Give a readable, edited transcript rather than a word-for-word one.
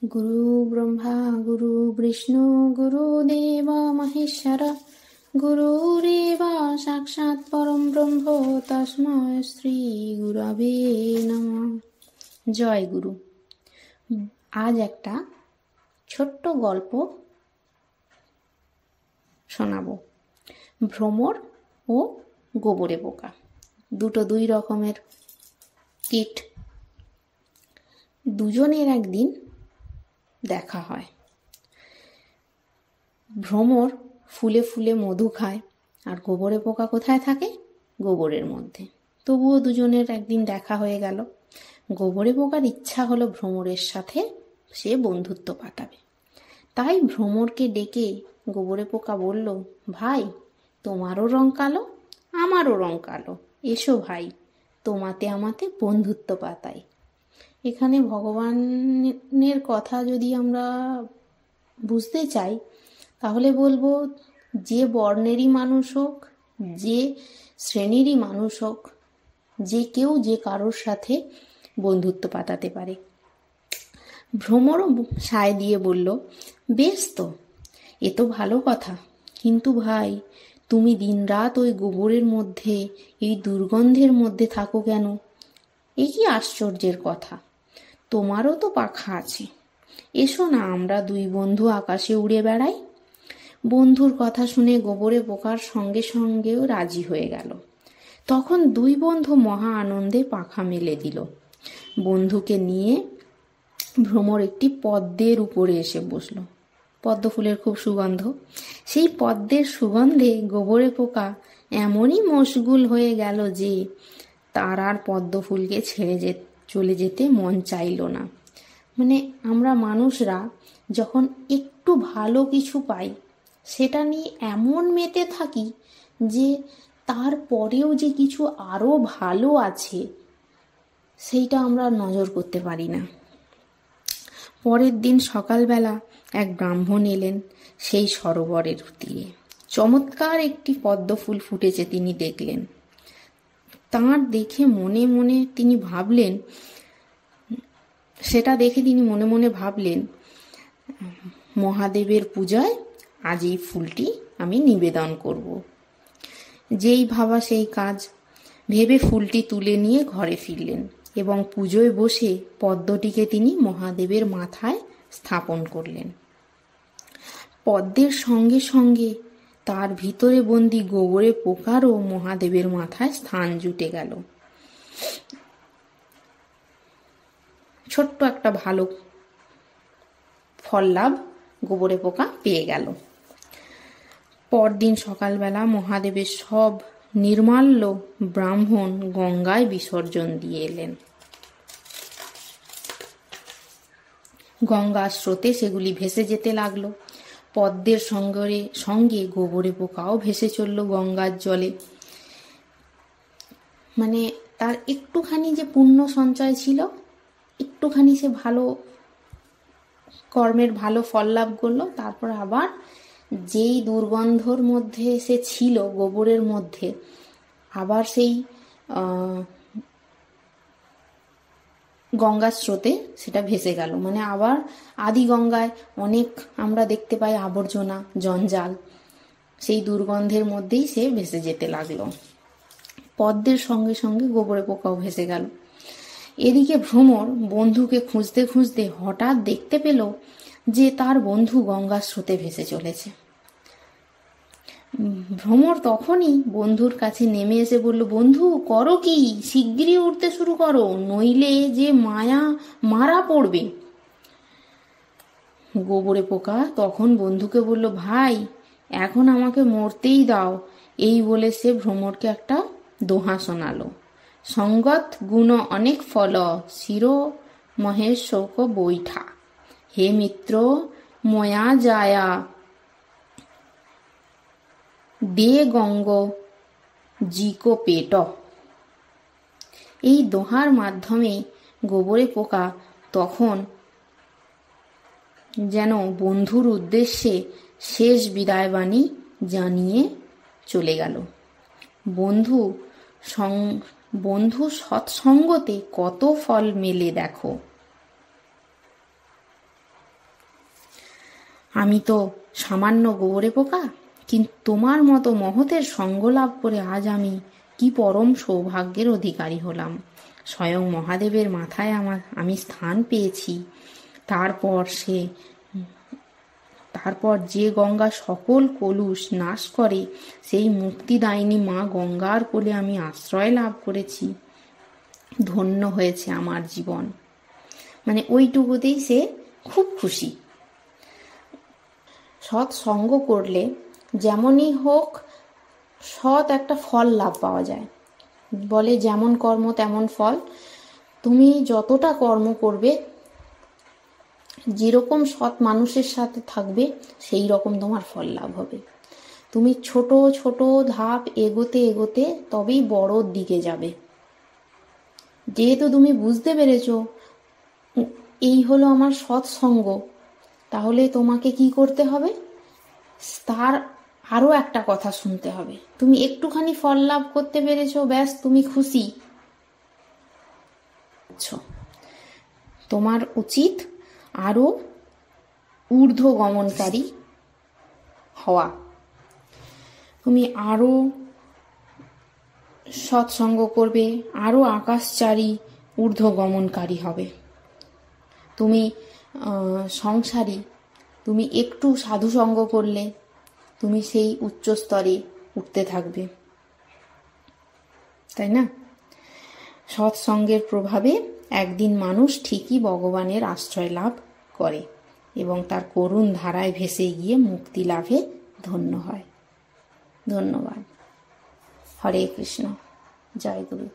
गुरु ब्रह्मा गुरु विष्णु गुरुदेव महेश्वर गुरुरेव साक्षात् परम ब्रह्म तस्मै श्री गुरवे नमः। জয় গুরু। আজ একটা ছোট্ট গল্প শোনাবো। ভ্রমর ও গোবরে পোকা, দুই রকমের কীট। দুজনের একদিন দেখা হয়। ভ্রমর ফুলে ফুলে মধু খায়, আর গোবরে পোকা কোথায় থাকে? গোবরের মধ্যে। তবুও দুজনের একদিন দেখা হয়ে গেল। গোবরে পোকার ইচ্ছা হলো ভ্রমরের সাথে সে বন্ধুত্ব পাতাবে। তাই ভ্রমরকে ডেকে গোবরে পোকা বলল, ভাই, তোমারও রং কালো, আমারও রং কালো, এসো ভাই, তোমাতে আমাতে বন্ধুত্ব পাতাই। এখানে ভগবানের কথা যদি আমরা বুঝতে চাই, তাহলে বলবো, যে বর্ণেরই মানুষ হোক, যে শ্রেণীরই মানুষ হোক, যে কেউ যে কারোর সাথে বন্ধুত্ব পাতাতে পারে। ভ্রমরও সায় দিয়ে বলল, বেশ তো, এ তো ভালো কথা, কিন্তু ভাই, তুমি দিনরাত ওই গোবরের মধ্যে, এই দুর্গন্ধের মধ্যে থাকো কেন? এ কি আশ্চর্যের কথা! তোমারও তো পাখা আছে, এসো না, আমরা দুই বন্ধু আকাশে উড়ে বেড়াই। বন্ধুর কথা শুনে গোবরে পোকার সঙ্গে সঙ্গেও রাজি হয়ে গেল। তখন দুই বন্ধু মহা আনন্দে পাখা মেলে দিল। বন্ধুকে নিয়ে ভ্রমর একটি পদ্মের উপরে এসে বসল। পদ্ম ফুলের খুব সুগন্ধ। সেই পদ্মের সুগন্ধে গোবরে পোকা এমনই মশগুল হয়ে গেল যে তার আর পদ্ম ফুলকে ছেড়ে চলে যেতে মন চাইল না। মানে আমরা মানুষরা যখন একটু ভালো কিছু পাই, সেটা নিয়ে এমন মেতে থাকি যে তারপরেও যে কিছু আরও ভালো আছে সেইটা আমরা নজর করতে পারি না। পরের দিন সকালবেলা এক ব্রাহ্মণ এলেন সেই সরোবরের তীরে। চমৎকার একটি পদ্ম ফুল ফুটেছে তিনি দেখলেন। তাঁর দেখে মনে মনে তিনি ভাবলেন, মহাদেবের পূজায় আজ এই ফুলটি আমি নিবেদন করব। যেই ভাবা সেই কাজ, ভেবে ফুলটি তুলে নিয়ে ঘরে ফিরলেন এবং পুজোয় বসে পদ্মটিকে তিনি মহাদেবের মাথায় স্থাপন করলেন। পদ্মের সঙ্গে সঙ্গে তার ভিতরে বন্দি গোবরে পোকারও মহাদেবের মাথায় স্থান জুটে গেল। ছোট্ট একটা ভালো ফল লাভ গোবরে পোকা পেয়ে গেল। পরদিন সকালবেলা মহাদেবের সব নির্মাল্য ব্রাহ্মণ গঙ্গায় বিসর্জন দিয়ে এলেন। গঙ্গার স্রোতে সেগুলি ভেসে যেতে লাগলো। পদ্মের সঙ্গে গোবরে পোকাও ভেসে চলল গঙ্গার জলে। মানে তার একটুখানি যে পুণ্য সঞ্চয় ছিল, একটুখানি সে ভালো কর্মের ভালো ফল লাভ করলো, তারপর আবার যেই দুর্গন্ধর মধ্যে সে ছিল গোবরের মধ্যে, আবার সেই গঙ্গার স্রোতে সেটা ভেসে গেল। মানে আবার আদি গঙ্গায় অনেক আমরা দেখতে পাই আবর্জনা, জঞ্জাল, সেই দুর্গন্ধের মধ্যেই সে ভেসে যেতে লাগলো। পদ্মের সঙ্গে সঙ্গে গোবরে পোকাও ভেসে গেল। এদিকে ভ্রমর বন্ধুকে খুঁজতে খুঁজতে হঠাৎ দেখতে পেল যে তার বন্ধু গঙ্গার স্রোতে ভেসে চলেছে। ভ্রমর তখনই বন্ধুর কাছে নেমে এসে বলল, বন্ধু, করো কি? শিগগিরই উঠতে শুরু করো, নইলে যে মারা পড়বে। গোবরে পোকা তখন বন্ধুকে বলল, ভাই, এখন আমাকে মরতেই দাও। এই বলে সে ভ্রমরকে একটা দোহা শোনালো। সঙ্গত গুণ অনেক ফল, শিরো মহেশ শৌক বৈঠা, হে মিত্র ময়া যায়া দে গঙ্গ জিকো পেট। এই দোহার মাধ্যমে গোবরে পোকা তখন যেন বন্ধুর উদ্দেশ্যে শেষ বিদায়বাণী জানিয়ে চলে গেল। বন্ধু সৎসঙ্গতে কত ফল মেলে দেখো। আমি তো সামান্য গোবরে পোকা, কিন্তু তোমার মতো মহতের সঙ্গ লাভ করে আজ আমি কি পরম সৌভাগ্যের অধিকারী হলাম। স্বয়ং মহাদেবের মাথায় আমি স্থান পেয়েছি। তারপর যে গঙ্গা সকল কলুষ নাশ করে, সেই মুক্তিদায়িনী মা গঙ্গার কোলে আমি আশ্রয় লাভ করেছি। ধন্য হয়েছে আমার জীবন। মানে ওইটুকুতেই সে খুব খুশি। সৎসঙ্গ করলে যেমনই হোক সৎ একটা ফল লাভ পাওয়া যায়। বলে যেমন কর্ম তেমন ফল। তুমি যতটা কর্ম করবে, যেরকম সৎ মানুষের সাথে থাকবে, সেই রকম তোমার ফল লাভ হবে। তুমি ছোট ছোট ধাপ এগোতে এগোতে তবেই বড়োর দিকে যাবে। যেহেতু তুমি বুঝতে পেরেছো এই হলো আমার সৎসঙ্গ, তাহলে তোমাকে কি করতে হবে? তার আরও একটা কথা শুনতে হবে। তুমি একটুখানি ফল লাভ করতে পেরেছো, ব্যাস তুমি খুশি। তোমার উচিত আরও ঊর্ধ্বগমনকারী হওয়া। তুমি আরও সৎসঙ্গ করবে, আরও আকাশচারী ঊর্ধ্বগমনকারী হবে। তুমি সংসারী, তুমি একটু সাধুসঙ্গ করলে তুমি সেই উচ্চ স্তরে উঠতে থাকবে, তাই না? সৎসঙ্গের প্রভাবে একদিন মানুষ ঠিকই ভগবানের আশ্রয় লাভ করে এবং তার করুণ ধারায় ভেসে গিয়ে মুক্তি লাভে ধন্য হয়। ধন্যবাদ। হরে কৃষ্ণ। জয় গুরু।